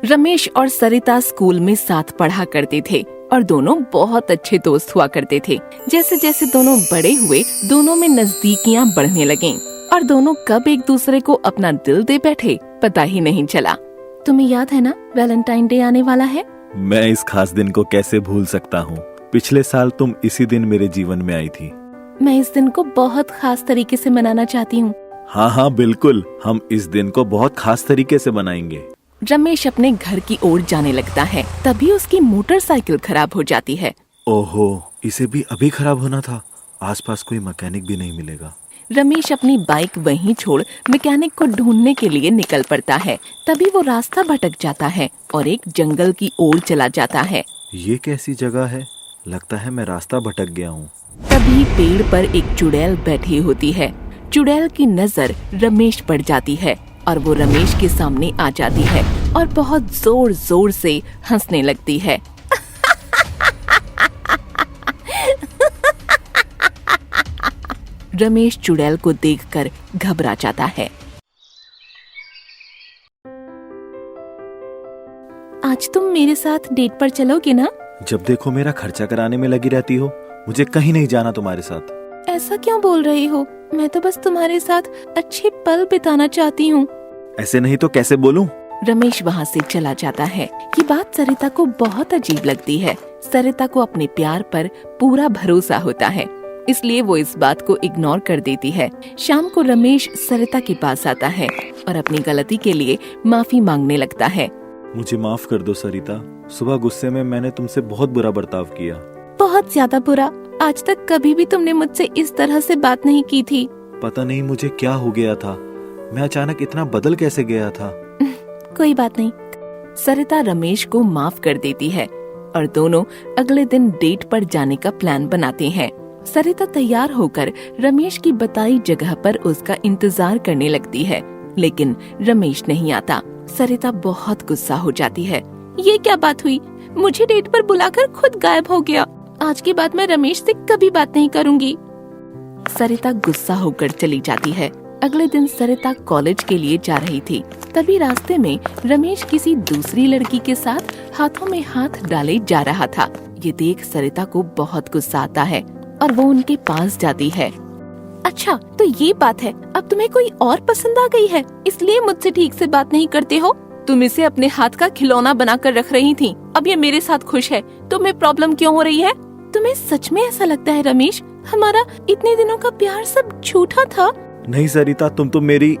रमेश और सरिता स्कूल में साथ पढ़ा करते थे और दोनों बहुत अच्छे दोस्त हुआ करते थे। जैसे जैसे दोनों बड़े हुए, दोनों में नजदीकियां बढ़ने लगीं और दोनों कब एक दूसरे को अपना दिल दे बैठे पता ही नहीं चला। तुम्हें याद है ना, वैलेंटाइन डे आने वाला है। मैं इस खास दिन को कैसे भूल सकता हूँ। पिछले साल तुम इसी दिन मेरे जीवन में आई थी। मैं इस दिन को बहुत खास तरीके से मनाना चाहती हूँ। हाँ बिल्कुल, हम इस दिन को बहुत खास तरीके से मनाएंगे। रमेश अपने घर की ओर जाने लगता है, तभी उसकी मोटरसाइकिल खराब हो जाती है। ओहो, इसे भी अभी खराब होना था। आसपास कोई मैकेनिक भी नहीं मिलेगा। रमेश अपनी बाइक वहीं छोड़ मैकेनिक को ढूंढने के लिए निकल पड़ता है। तभी वो रास्ता भटक जाता है और एक जंगल की ओर चला जाता है। ये कैसी जगह है? लगता है मैं रास्ता भटक गया हूँ। तभी पेड़ पर एक चुड़ैल बैठी होती है। चुड़ैल की नजर रमेश पर जाती है और वो रमेश के सामने आ जाती है और बहुत जोर जोर से हंसने लगती है। रमेश चुड़ैल को देखकर घबरा जाता है। आज तुम मेरे साथ डेट पर चलोगे ना? जब देखो मेरा खर्चा कराने में लगी रहती हो। मुझे कहीं नहीं जाना तुम्हारे साथ। ऐसा क्यों बोल रही हो? मैं तो बस तुम्हारे साथ अच्छे पल बिताना चाहती हूँ। ऐसे नहीं तो कैसे बोलूं? रमेश वहाँ से चला जाता है। ये बात सरिता को बहुत अजीब लगती है। सरिता को अपने प्यार पर पूरा भरोसा होता है, इसलिए वो इस बात को इग्नोर कर देती है। शाम को रमेश सरिता के पास आता है और अपनी गलती के लिए माफी मांगने लगता है। मुझे माफ कर दो सरिता। सुबह गुस्से में मैंने तुमसे बहुत बुरा बर्ताव किया। बहुत ज्यादा बुरा। आज तक कभी भी तुमने मुझसे इस तरह से बात नहीं की थी। पता नहीं मुझे क्या हो गया था। मैं अचानक इतना बदल कैसे गया था। कोई बात नहीं। सरिता रमेश को माफ कर देती है और दोनों अगले दिन डेट पर जाने का प्लान बनाते हैं। सरिता तैयार होकर रमेश की बताई जगह पर उसका इंतजार करने लगती है, लेकिन रमेश नहीं आता। सरिता बहुत गुस्सा हो जाती है। ये क्या बात हुई? मुझे डेट पर बुलाकर खुद गायब हो गया। आज के बाद मैं रमेश से कभी बात नहीं करूंगी। सरिता गुस्सा होकर चली जाती है। अगले दिन सरिता कॉलेज के लिए जा रही थी। तभी रास्ते में रमेश किसी दूसरी लड़की के साथ हाथों में हाथ डाले जा रहा था। ये देख सरिता को बहुत गुस्सा आता है और वो उनके पास जाती है। अच्छा, तो ये बात है, अब तुम्हें कोई और पसंद आ गई है, इसलिए मुझसे ठीक से बात नहीं करते हो? तुम इसे अपने हाथ का खिलौना बनाकर रख रही थी, अब ये मेरे साथ खुश है। तुम्हें प्रॉब्लम क्यों हो रही है? तुम्हें सच में ऐसा लगता है रमेश, हमारा इतने दिनों का प्यार सब झूठा था? नहीं सरिता, तुम तो मेरी।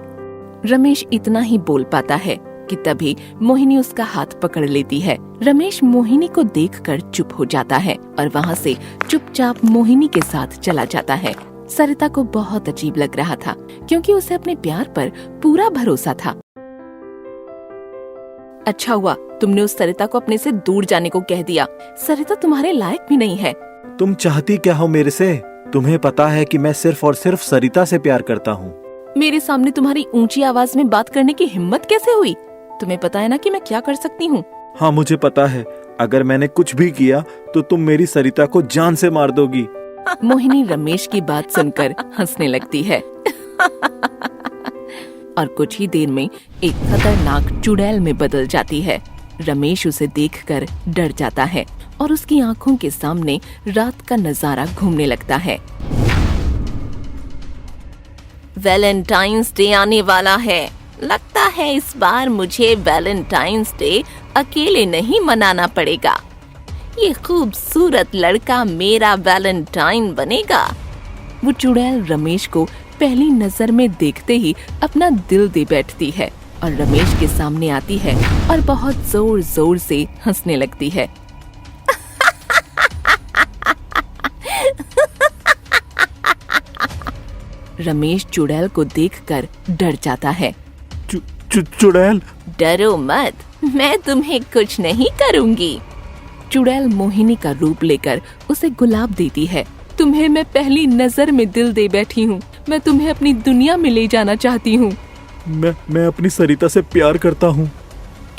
रमेश इतना ही बोल पाता है कि तभी मोहिनी उसका हाथ पकड़ लेती है। रमेश मोहिनी को देखकर चुप हो जाता है और वहाँ से चुपचाप मोहिनी के साथ चला जाता है। सरिता को बहुत अजीब लग रहा था, क्योंकि उसे अपने प्यार पर पूरा भरोसा था। अच्छा हुआ तुमने उस सरिता को अपने से दूर जाने को कह दिया। सरिता तुम्हारे लायक भी नहीं है। तुम चाहती क्या हो मेरे से? तुम्हें पता है कि मैं सिर्फ और सिर्फ सरिता से प्यार करता हूँ। मेरे सामने तुम्हारी ऊंची आवाज में बात करने की हिम्मत कैसे हुई? तुम्हें पता है ना कि मैं क्या कर सकती हूँ। हाँ मुझे पता है, अगर मैंने कुछ भी किया तो तुम मेरी सरिता को जान से मार दोगी। मोहिनी रमेश की बात सुनकर हंसने लगती है। और कुछ ही देर में एक खतरनाक चुड़ैल में बदल जाती है। रमेश उसे देखकर डर जाता है और उसकी आंखों के सामने रात का नजारा घूमने लगता है। वैलेंटाइंस डे आने वाला है। लगता है इस बार मुझे वैलेंटाइंस डे अकेले नहीं मनाना पड़ेगा। ये खूबसूरत लड़का मेरा वैलेंटाइन बनेगा। वो चुड़ैल रमेश को पहली नजर में देखते ही अपना दिल दे बैठती है और रमेश के सामने आती है और बहुत जोर जोर से हंसने लगती है। रमेश चुड़ैल को देखकर डर जाता है। चुड़ैल? डरो मत, मैं तुम्हें कुछ नहीं करूंगी। चुड़ैल मोहिनी का रूप लेकर उसे गुलाब देती है। तुम्हें मैं पहली नजर में दिल दे बैठी हूँ। मैं तुम्हें अपनी दुनिया में ले जाना चाहती हूँ। मैं अपनी सरिता से प्यार करता हूँ।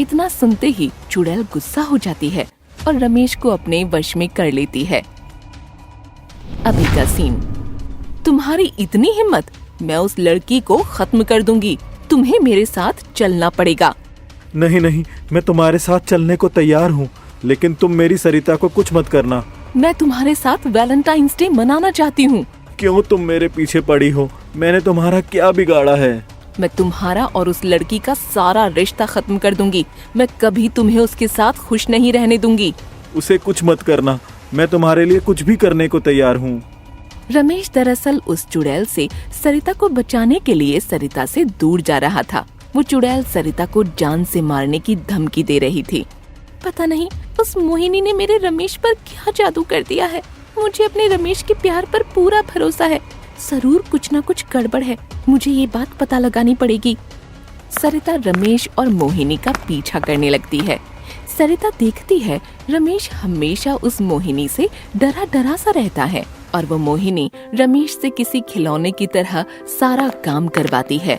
इतना सुनते ही चुड़ैल गुस्सा हो जाती है और रमेश को अपने वश में कर लेती है। अभी का सीन। तुम्हारी इतनी हिम्मत, मैं उस लड़की को खत्म कर दूंगी। तुम्हें मेरे साथ चलना पड़ेगा। नहीं नहीं, मैं तुम्हारे साथ चलने को तैयार हूँ, लेकिन तुम मेरी सरिता को कुछ मत करना। मैं तुम्हारे साथ वैलेंटाइंस डे मनाना चाहती हूँ। क्यों तुम मेरे पीछे पड़ी हो? मैंने तुम्हारा क्या बिगाड़ा है? मैं तुम्हारा और उस लड़की का सारा रिश्ता खत्म कर दूंगी। मैं कभी तुम्हें उसके साथ खुश नहीं रहने दूंगी। उसे कुछ मत करना, मैं तुम्हारे लिए कुछ भी करने को तैयार हूँ। रमेश दरअसल उस चुड़ैल से सरिता को बचाने के लिए सरिता से दूर जा रहा था। वो चुड़ैल सरिता को जान से मारने की धमकी दे रही थी। पता नहीं उस मोहिनी ने मेरे रमेश पर क्या जादू कर दिया है। मुझे अपने रमेश के प्यार पर पूरा भरोसा है। जरूर कुछ न कुछ गड़बड़ है, मुझे ये बात पता लगानी पड़ेगी। सरिता रमेश और मोहिनी का पीछा करने लगती है। सरिता देखती है रमेश हमेशा उस मोहिनी से डरा डरा सा रहता है और वो मोहिनी रमेश से किसी खिलौने की तरह सारा काम करवाती है।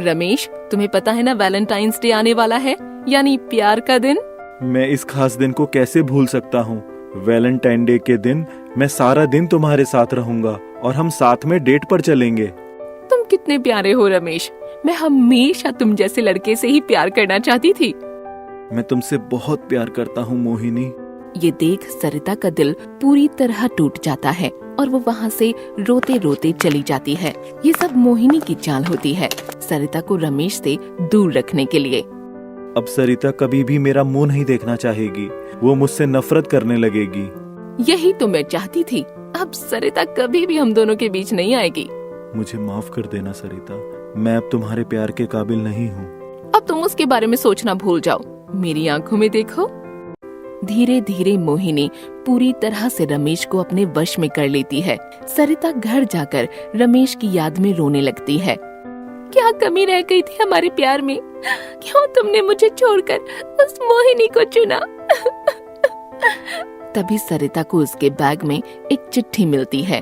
रमेश, तुम्हें पता है ना वैलेंटाइंस डे आने वाला है, यानी प्यार का दिन। मैं इस खास दिन को कैसे भूल सकता हूँ? वैलेंटाइन डे के दिन मैं सारा दिन तुम्हारे साथ रहूंगा और हम साथ में डेट पर चलेंगे। तुम कितने प्यारे हो रमेश। मैं हमेशा तुम जैसे लड़के से ही प्यार करना चाहती थी। मैं तुमसे बहुत प्यार करता हूँ मोहिनी। ये देख सरिता का दिल पूरी तरह टूट जाता है और वो वहाँ से रोते रोते चली जाती है। ये सब मोहिनी की चाल होती है, सरिता को रमेश से दूर रखने के लिए। अब सरिता कभी भी मेरा मुंह नहीं देखना चाहेगी, वो मुझसे नफरत करने लगेगी। यही तो मैं चाहती थी। अब सरिता कभी भी हम दोनों के बीच नहीं आएगी। मुझे माफ कर देना सरिता, मैं अब तुम्हारे प्यार के काबिल नहीं हूँ। अब तुम उसके बारे में सोचना भूल जाओ, मेरी आंखों में देखो। धीरे धीरे मोहिनी पूरी तरह से रमेश को अपने वश में कर लेती है। सरिता घर जाकर रमेश की याद में रोने लगती है। क्या कमी रह गई थी हमारे प्यार में? क्यों तुमने मुझे छोड़कर उस मोहिनी को चुना? तभी सरिता को उसके बैग में एक चिट्ठी मिलती है।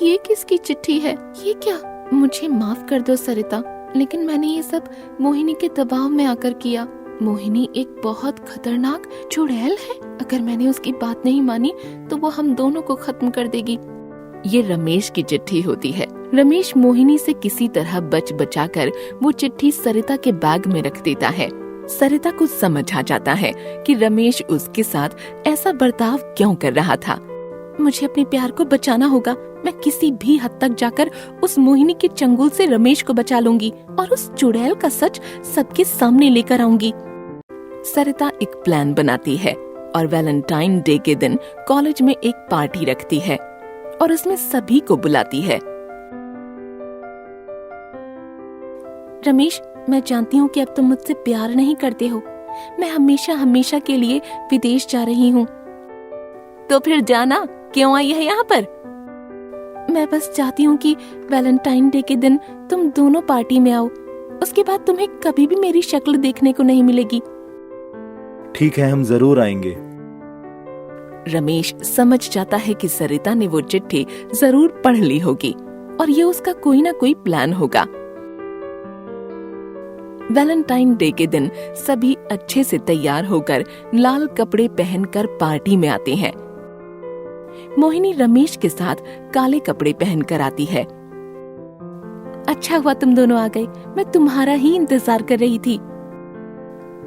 ये किसकी चिट्ठी है? ये क्या? मुझे माफ कर दो सरिता, लेकिन मैंने ये सब मोहिनी के दबाव में आकर किया। मोहिनी एक बहुत खतरनाक चुड़ैल है। अगर मैंने उसकी बात नहीं मानी तो वो हम दोनों को खत्म कर देगी। ये रमेश की चिट्ठी होती है। रमेश मोहिनी से किसी तरह बच बचाकर वो चिट्ठी सरिता के बैग में रख देता है। सरिता को समझ आ जाता है कि रमेश उसके साथ ऐसा बर्ताव क्यों कर रहा था। मुझे अपने प्यार को बचाना होगा। मैं किसी भी हद तक जाकर उस मोहिनी के चंगुल से रमेश को बचा लूंगी और उस चुड़ैल का सच सबके सामने लेकर आऊंगी। सरिता एक प्लान बनाती है और वैलेंटाइन डे के दिन कॉलेज में एक पार्टी रखती है और उसमें सभी को बुलाती है। रमेश, मैं जानती हूँ कि अब तुम मुझसे प्यार नहीं करते हो। मैं हमेशा हमेशा के लिए विदेश जा रही हूँ। तो फिर जाना, क्यों आई है यहाँ पर? मैं बस चाहती हूँ कि वैलेंटाइन डे के दिन तुम दोनों पार्टी में आओ। उसके बाद तुम्हें कभी भी मेरी शक्ल देखने को नहीं मिलेगी। ठीक है, हम जरूर आएंगे। रमेश समझ जाता है कि सरिता ने वो चिट्ठी जरूर पढ़ ली होगी और ये उसका कोई ना कोई प्लान होगा। वैलेंटाइन डे के दिन सभी अच्छे से तैयार होकर लाल कपड़े पहनकर पार्टी में आते हैं। मोहिनी रमेश के साथ काले कपड़े पहनकर आती है। अच्छा हुआ तुम दोनों आ गए, मैं तुम्हारा ही इंतजार कर रही थी।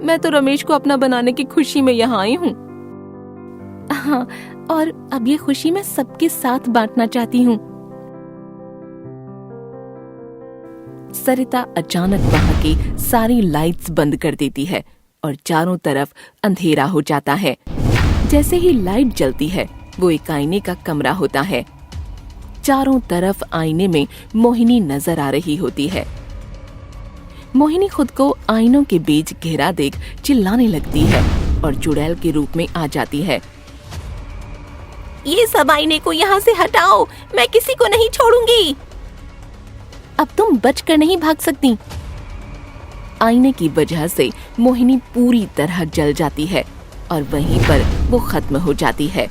मैं तो रमेश को अपना बनाने की खुशी में यहाँ आई हूँ। हाँ, और अब ये खुशी मैं सबके साथ बांटना चाहती हूँ। सरिता अचानक वहाँ की सारी लाइट्स बंद कर देती है और चारों तरफ अंधेरा हो जाता है। जैसे ही लाइट जलती है, वो एक आईने का कमरा होता है। चारों तरफ आईने में मोहिनी नजर आ रही होती है। मोहिनी खुद को आईनों के बीच घेरा देख चिल्लाने लगती है और चुड़ैल के रूप में आ जाती है। ये सब आईने को यहाँ से हटाओ, मैं किसी को नहीं छोड़ूंगी। अब तुम बचकर नहीं भाग सकती। आईने की वजह से मोहिनी पूरी तरह जल जाती है और वहीं पर वो खत्म हो जाती है।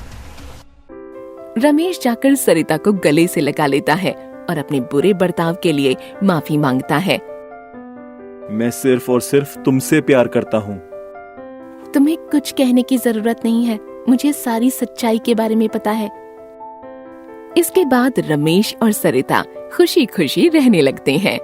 रमेश जाकर सरिता को गले से लगा लेता है और अपने बुरे बर्ताव के लिए माफी मांगता है। मैं सिर्फ और सिर्फ तुमसे प्यार करता हूँ। तुम्हें कुछ कहने की जरूरत नहीं है, मुझे सारी सच्चाई के बारे में पता है। इसके बाद रमेश और सरिता खुशी खुशी रहने लगते हैं।